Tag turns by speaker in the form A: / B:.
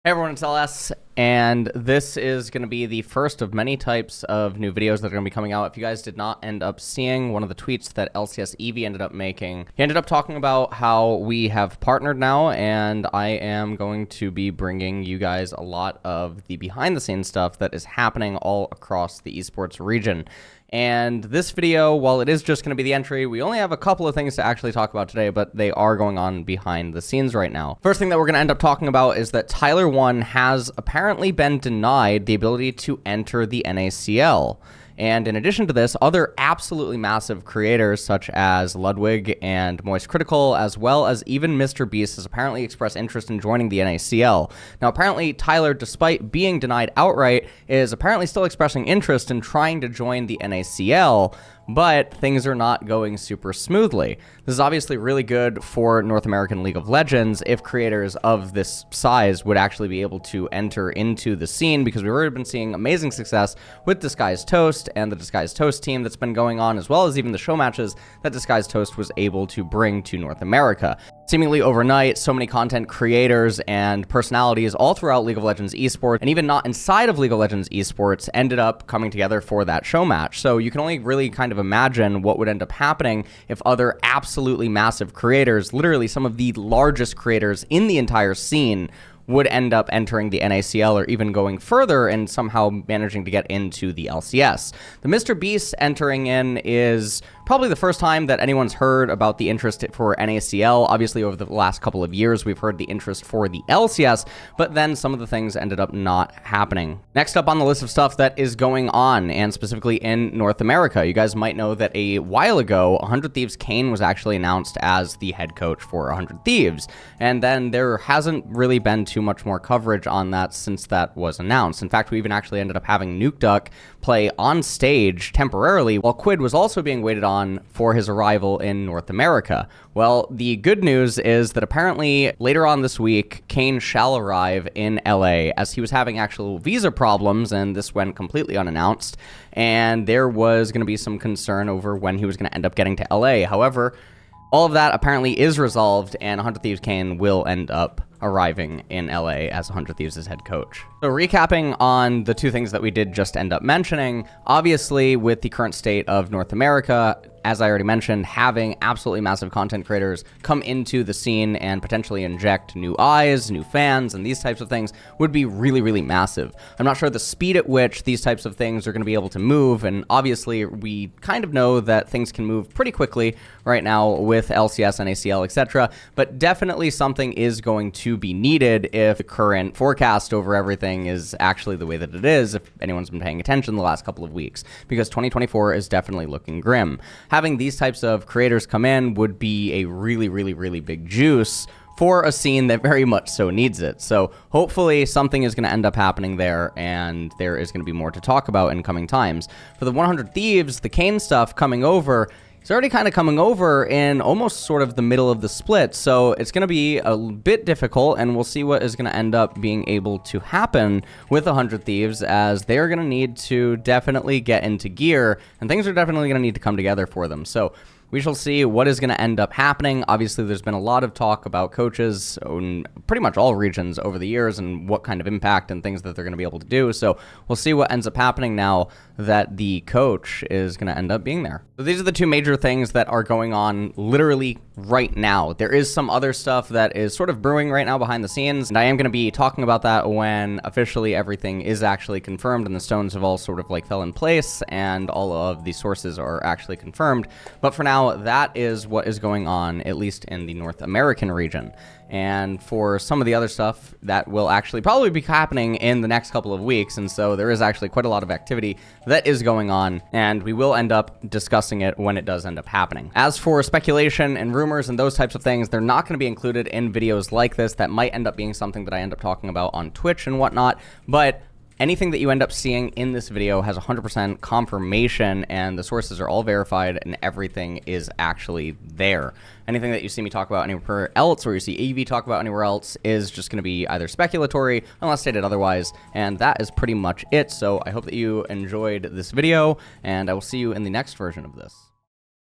A: Hey everyone, it's LS, and this is going to be the first of many types of new videos that are going to be coming out. If you guys did not end up seeing one of the tweets that LCS Evie ended up making, he ended up talking about how we have partnered now, and I am going to be bringing you guys a lot of the behind-the-scenes stuff that is happening all across the esports region. And this video, while it is just going to be the entry, we only have a couple of things to actually talk about today, but they are going on behind the scenes right now. First thing that we're going to end up talking about is that Tyler1 has apparently been denied the ability to enter the NACL. And in addition to this, other absolutely massive creators such as Ludwig and Moist Critical, as well as even Mr. Beast, has apparently expressed interest in joining the NACL. Now, apparently, Tyler, despite being denied outright, is apparently still expressing interest in trying to join the NACL, but things are not going super smoothly. This is obviously really good for North American League of Legends if creators of this size would actually be able to enter into the scene, because we've already been seeing amazing success with Disguised Toast and the Disguised Toast team that's been going on, as well as even the show matches that Disguised Toast was able to bring to North America. Seemingly overnight, so many content creators and personalities all throughout League of Legends esports, and even not inside of League of Legends esports, ended up coming together for that show match. So you can only really kind of imagine what would end up happening if other absolutely massive creators, literally some of the largest creators in the entire scene, would end up entering the NACL or even going further and somehow managing to get into the LCS. The Mr. Beast entering in is probably the first time that anyone's heard about the interest for NACL. Obviously, over the last couple of years, we've heard the interest for the LCS, but then some of the things ended up not happening. Next up on the list of stuff that is going on, and specifically in North America, you guys might know that a while ago, 100 Thieves Kane was actually announced as the head coach for 100 Thieves, and then there hasn't really been too much more coverage on that since that was announced. In fact, we even actually ended up having Nuke Duck play on stage temporarily while Quid was also being waited on for his arrival in North America. Well, the good news is that apparently later on this week, Kane shall arrive in LA, as he was having actual visa problems, and this went completely unannounced, and there was going to be some concern over when he was going to end up getting to LA. However, all of that apparently is resolved, and 100 Thieves Kane will end up arriving in LA as 100 Thieves' head coach. So recapping on the two things that we did just end up mentioning, obviously with the current state of North America, as I already mentioned, having absolutely massive content creators come into the scene and potentially inject new eyes, new fans, and these types of things would be really, really massive. I'm not sure the speed at which these types of things are going to be able to move, and obviously we kind of know that things can move pretty quickly right now with LCS, NACL, etc., but definitely something is going to be needed if the current forecast over everything is actually the way that it is, if anyone's been paying attention the last couple of weeks, because 2024 is definitely looking grim. Having these types of creators come in would be a really, really, really big juice for a scene that very much so needs it. So hopefully something is going to end up happening there, and there is going to be more to talk about in coming times. For the 100 Thieves, the Kane stuff coming over, it's already kind of coming over in almost sort of the middle of the split, so it's going to be a bit difficult, and we'll see what is going to end up being able to happen with 100 Thieves, as they're going to need to definitely get into gear, and things are definitely going to need to come together for them. So we shall see what is going to end up happening. Obviously, there's been a lot of talk about coaches in pretty much all regions over the years and what kind of impact and things that they're going to be able to do. So we'll see what ends up happening now that the coach is going to end up being there. So these are the two major things that are going on literally right now. There is some other stuff that is sort of brewing right now behind the scenes, and I am going to be talking about that when officially everything is actually confirmed and the stones have all sort of like fell in place and all of the sources are actually confirmed. But for now, that is what is going on, at least in the North American region. And for some of the other stuff, that will actually probably be happening in the next couple of weeks, and so there is actually quite a lot of activity that is going on, and we will end up discussing it when it does end up happening. As for speculation and rumors and those types of things, they're not going to be included in videos like this. That might end up being something that I end up talking about on Twitch and whatnot, but anything that you end up seeing in this video has 100% confirmation, and the sources are all verified, and everything is actually there. Anything that you see me talk about anywhere else, or you see AV talk about anywhere else, is just going to be either speculatory, unless stated otherwise, and that is pretty much it. So I hope that you enjoyed this video, and I will see you in the next version of this.